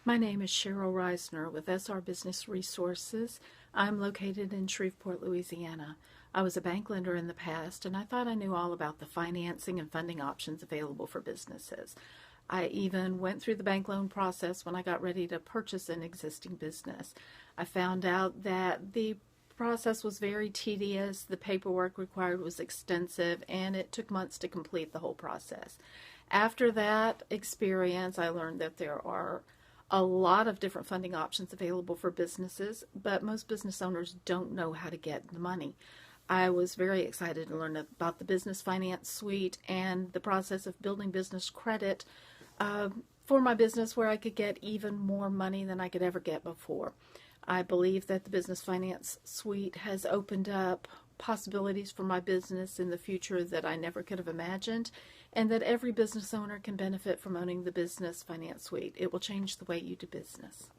My name is Cheryl RIsner with SR Business Resources. I'm located in Shreveport, Louisiana. I was a bank lender in the past, and I thought I knew all about the financing and funding options available for businesses. I even went through the bank loan process when I got ready to purchase an existing business. I found out that the process was very tedious, the paperwork required was extensive, and it took months to complete the whole process. After that experience, I learned that there are a lot of different funding options available for businesses, but most business owners don't know how to get the money. I was very excited to learn about the Business Finance Suite and the process of building business credit for my business where I could get even more money than I could ever get before. I believe that the Business Finance Suite has opened up possibilities for my business in the future that I never could have imagined, and that every business owner can benefit from owning the Business Finance Suite. It will change the way you do business.